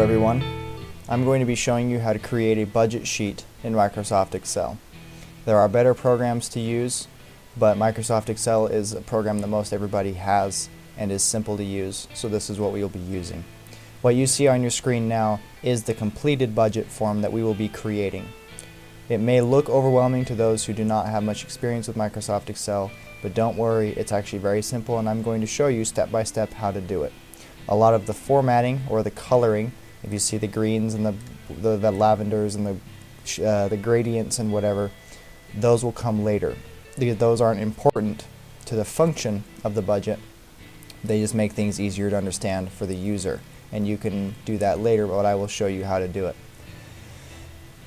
everyone. I'm going to be showing you how to create a budget sheet in Microsoft Excel. There are better programs to use, but Microsoft Excel is a program that most everybody has and is simple to use, so this is what we will be using. What you see on your screen now is the completed budget form that we will be creating. It may look overwhelming to those who do not have much experience with Microsoft Excel, but don't worry, it's actually very simple, and I'm going to show you step by step how to do it. A lot of the formatting or the coloring, if you see the greens and the lavenders and the gradients and whatever, those will come later. Those aren't important to the function of the budget. They just make things easier to understand for the user, and you can do that later, but I will show you how to do it.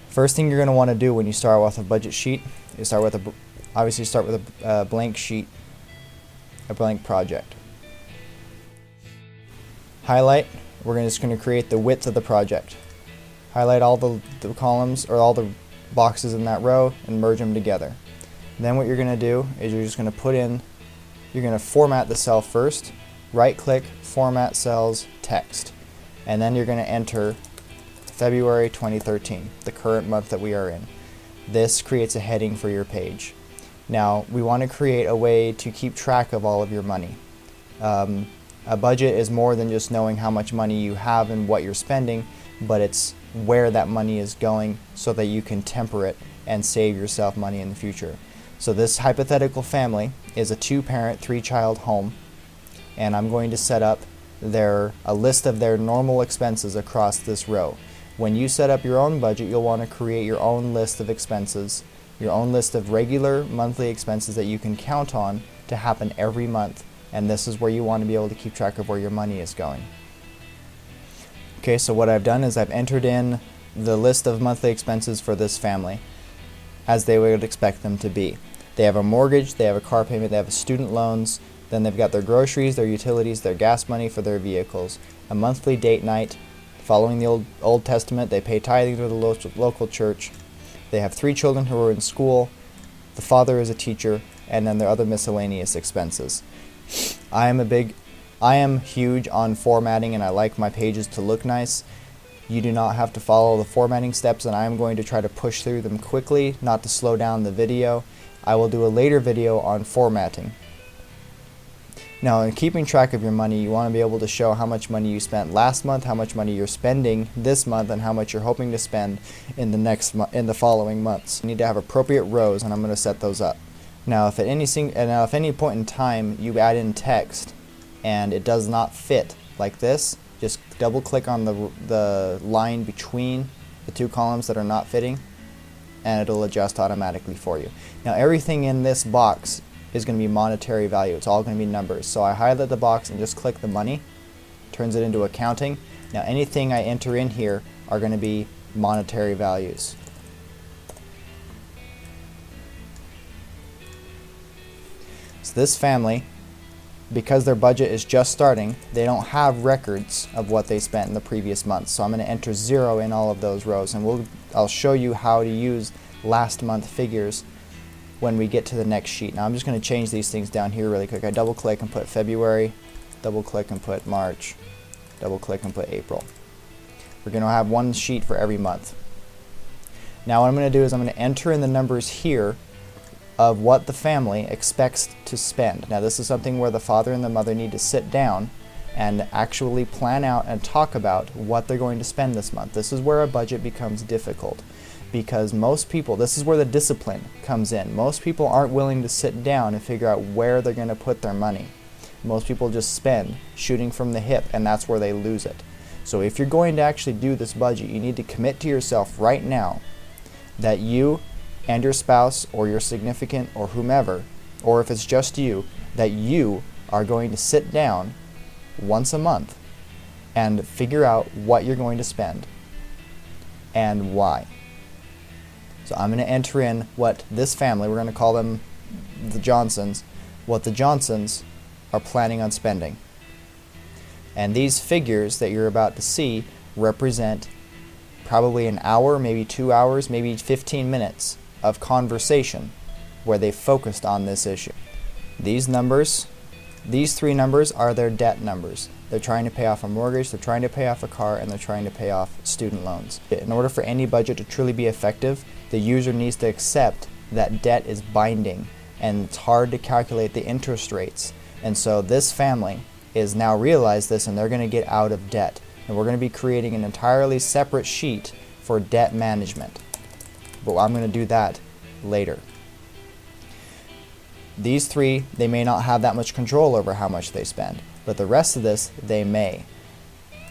First thing you're going to want to do when you start with a budget sheet is obviously start with a blank sheet, a blank project. Highlight, we're just going to create the width of the project. Highlight all the columns or all the boxes in that row and merge them together. Then what you're going to do is you're just going to you're going to format the cell first, right click, format cells, text, and then you're going to enter February 2013, the current month that we are in. This creates a heading for your page. Now we want to create a way to keep track of all of your money. A budget is more than just knowing how much money you have and what you're spending, but it's where that money is going so that you can temper it and save yourself money in the future. So this hypothetical family is a 2-parent, 3-child home, and I'm going to set up a list of their normal expenses across this row. When you set up your own budget, you'll want to create your own list of expenses, your own list of regular monthly expenses that you can count on to happen every month. And this is where you want to be able to keep track of where your money is going. Okay, so what I've done is I've entered in the list of monthly expenses for this family as they would expect them to be. They have a mortgage, they have a car payment, they have student loans, then they've got their groceries, their utilities, their gas money for their vehicles, a monthly date night. Following the Old Testament, they pay tithing to the local church. They have 3 children who are in school, the father is a teacher, and then their other miscellaneous expenses. I am huge on formatting, and I like my pages to look nice. You do not have to follow the formatting steps, and I am going to try to push through them quickly, not to slow down the video. I will do a later video on formatting. Now, in keeping track of your money, you want to be able to show how much money you spent last month, how much money you're spending this month, and how much you're hoping to spend in the following months. You need to have appropriate rows, and I'm going to set those up. Now, if at any point in time you add in text and it does not fit like this, just double click on the line between the 2 columns that are not fitting, and it'll adjust automatically for you. Now, everything in this box is going to be monetary value. It's all going to be numbers. So I highlight the box and just click the money, turns it into accounting. Now, anything I enter in here are going to be monetary values. So this family, because their budget is just starting, they don't have records of what they spent in the previous month. So I'm going to enter 0 in all of those rows, and I'll show you how to use last month figures when we get to the next sheet. Now I'm just going to change these things down here really quick. I double click and put February, double click and put March, double click and put April. We're going to have one sheet for every month. Now what I'm going to do is I'm going to enter in the numbers here of what the family expects to spend. Now this is something where the father and the mother need to sit down and actually plan out and talk about what they're going to spend this month. This is where a budget becomes difficult, because most people, this is where the discipline comes in. Most people aren't willing to sit down and figure out where they're going to put their money. Most people just spend shooting from the hip, and that's where they lose it. So if you're going to actually do this budget, you need to commit to yourself right now that you and your spouse or your significant or whomever, or if it's just you, that you are going to sit down once a month and figure out what you're going to spend and why. So I'm going to enter in what this family, we're going to call them the Johnsons, what the Johnsons are planning on spending. And these figures that you're about to see represent probably an hour, maybe 2 hours, maybe 15 minutes of conversation where they focused on this issue. These numbers These three numbers are their debt numbers. They're trying to pay off a mortgage, they're trying to pay off a car, and they're trying to pay off student loans. In order for any budget to truly be effective, the user needs to accept that debt is binding, and it's hard to calculate the interest rates. And so this family is now realized this, and they're going to get out of debt. And we're going to be creating an entirely separate sheet for debt management. But I'm going to do that later. These three, they may not have that much control over how much they spend, but the rest of this, they may.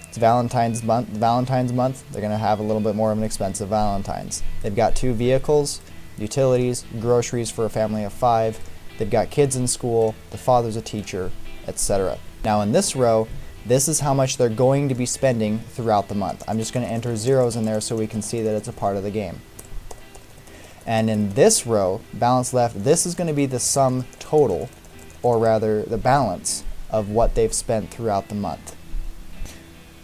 It's Valentine's month. They're going to have a little bit more of an expensive Valentine's. They've got 2 vehicles, utilities, groceries for a family of 5. They've got kids in school, the father's a teacher, etc. Now in this row, this is how much they're going to be spending throughout the month. I'm just going to enter zeros in there so we can see that it's a part of the game. And in this row, balance left, this is going to be the sum total, or rather the balance of what they've spent throughout the month.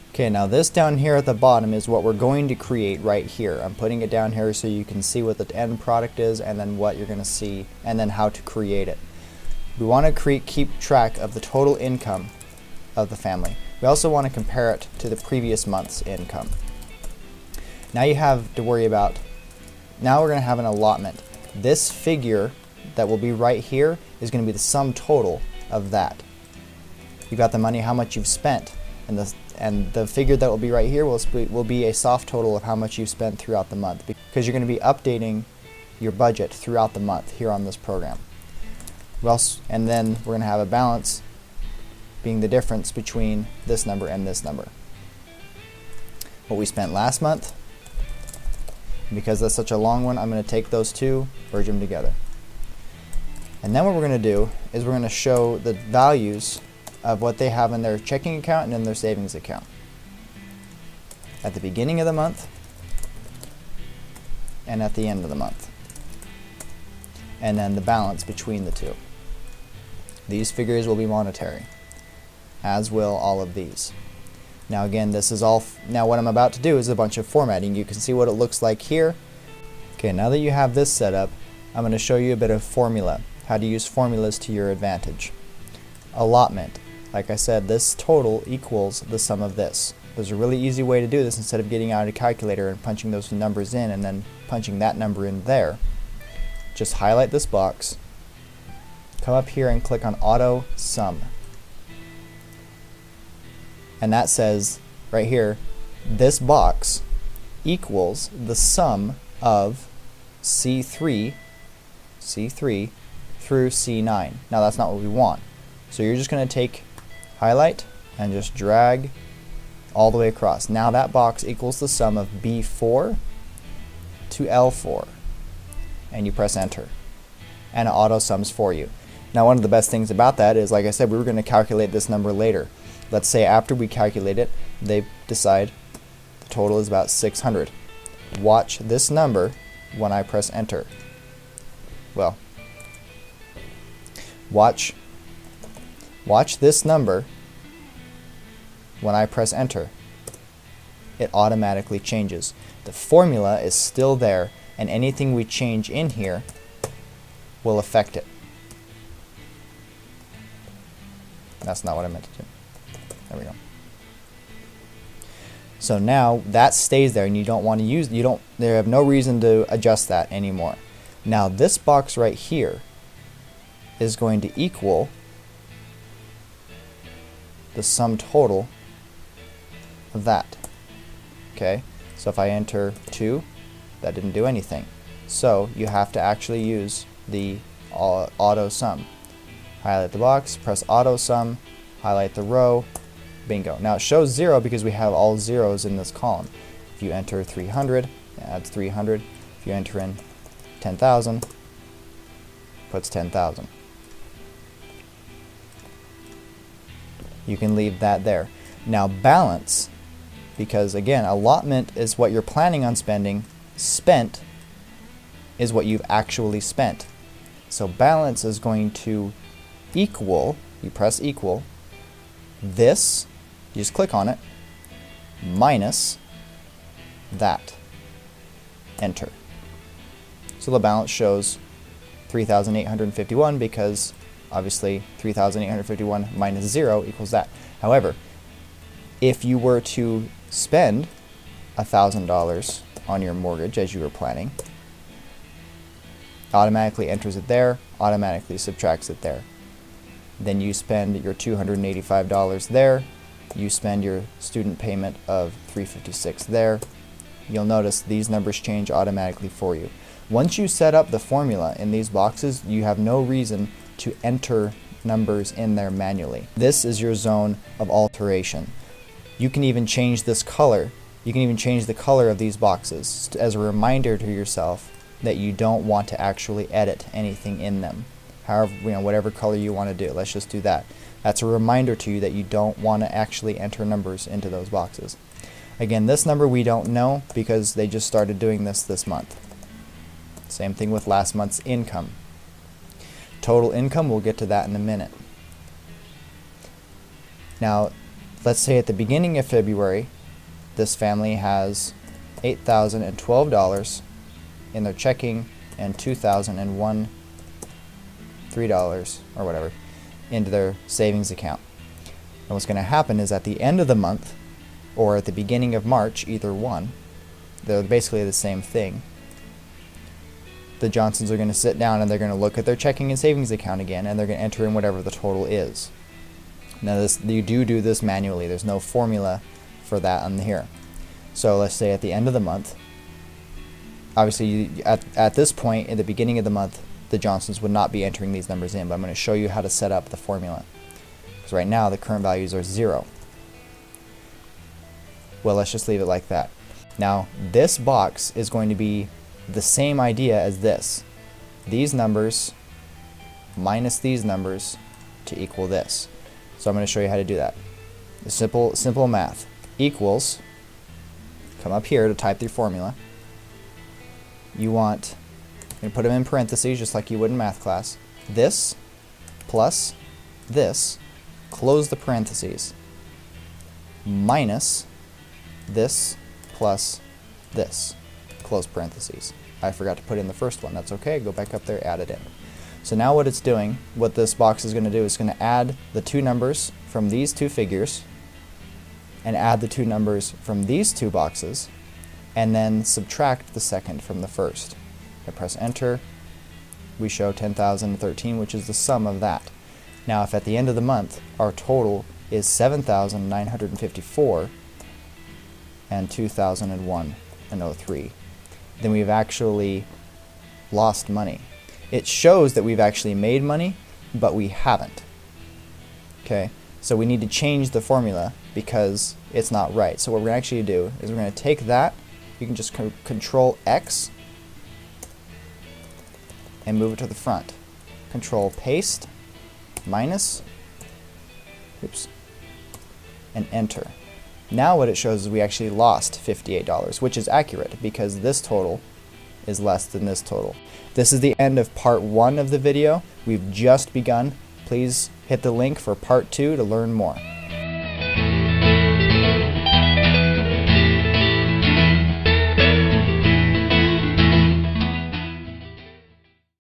Okay, now this down here at the bottom is what we're going to create right here. I'm putting it down here so you can see what the end product is, and then what you're going to see, and then how to create it. We want to keep track of the total income of the family. We also want to compare it to the previous month's income. Now you have to worry about, now we're going to have an allotment. This figure that will be right here is going to be the sum total of that. You've got the money, how much you've spent, and the figure that will be right here will be a soft total of how much you've spent throughout the month, because you're going to be updating your budget throughout the month here on this program. And then we're going to have a balance being the difference between this number and this number. What we spent last month. Because that's such a long one, I'm going to take those two, merge them together. And then what we're going to do is we're going to show the values of what they have in their checking account and in their savings account. At the beginning of the month and at the end of the month. And then the balance between the two. These figures will be monetary, as will all of these. Now again, this is all, now what I'm about to do is a bunch of formatting. You can see what it looks like here. Okay, now that you have this set up, I'm going to show you a bit of formula, how to use formulas to your advantage. Allotment. Like I said, this total equals the sum of this. There's a really easy way to do this instead of getting out a calculator and punching those numbers in and then punching that number in there. Just highlight this box, come up here and click on Auto Sum. And that says right here, this box equals the sum of C3 through C9. Now that's not what we want. So you're just going to take highlight and just drag all the way across. Now that box equals the sum of B4 to L4. And you press enter. And it auto sums for you. Now one of the best things about that is, like I said, we were going to calculate this number later. Let's say after we calculate it, they decide the total is about 600. Watch this number when I press enter. Well, watch this number when I press enter. It automatically changes. The formula is still there, and anything we change in here will affect it. That's not what I meant to do. There we go. So now that stays there, and you don't want to use, there have no reason to adjust that anymore. Now this box right here is going to equal the sum total of that. Okay, so if I enter 2, that didn't do anything. So you have to actually use the auto sum. Highlight the box, press auto sum, highlight the row, bingo. Now it shows 0 because we have all zeros in this column. If you enter 300, it adds 300. If you enter in 10,000, puts 10,000. You can leave that there. Now balance, because again, allotment is what you're planning on spending, spent is what you've actually spent. So balance is going to equal, you press equal, this, you just click on it, minus that. Enter. So the balance shows 3,851 because Obviously, 3,851 minus 0 equals that. However, if you were to spend $1,000 on your mortgage as you were planning, automatically enters it there, automatically subtracts it there. Then you spend your $285 there, you spend your student payment of $356 there. You'll notice these numbers change automatically for you. Once you set up the formula in these boxes, you have no reason to enter numbers in there manually. This is your zone of alteration. You can even change this color. You can even change the color of these boxes as a reminder to yourself that you don't want to actually edit anything in them. However, whatever color you want to do, let's just do that. That's a reminder to you that you don't want to actually enter numbers into those boxes. Again, this number we don't know because they just started doing this month. Same thing with last month's income. Total income, we'll get to that in a minute. Now, let's say at the beginning of February, this family has $8,012 in their checking and $2,001 $3 or whatever into their savings account. And what's going to happen is at the end of the month or at the beginning of March, either one, they're basically the same thing. The Johnsons are going to sit down and they're going to look at their checking and savings account again, and they're going to enter in whatever the total is. Now you do this manually. There's no formula for that on here. So let's say at the end of the month, obviously at this point, at the beginning of the month, the Johnsons would not be entering these numbers in, but I'm going to show you how to set up the formula. Because right now the current values are 0. Well, let's just leave it like that. Now this box is going to be the same idea as this. These numbers minus these numbers to equal this. So I'm going to show you how to do that. The simple math. Equals, come up here to type the formula. You want, you're going to put them in parentheses just like you would in math class. This plus this, close the parentheses, minus this plus this, close parentheses. I forgot to put in the first one. That's okay. Go back up there, add it in. So now what it's doing, what this box is going to do, is going to add the two numbers from these two figures and add the two numbers from these two boxes and then subtract the second from the first. I press enter. We show 10,013, which is the sum of that. Now if at the end of the month our total is 7,954 and 2,001 and 03, then we've actually lost money. It shows that we've actually made money, but we haven't. Okay, so we need to change the formula because it's not right. So what we're going to actually do is we're going to take that, you can just Control X and move it to the front. Control paste, minus, oops, and enter. Now what it shows is we actually lost $58, which is accurate because this total is less than this total. This is the end of part 1 of the video. We've just begun. Please hit the link for part 2 to learn more.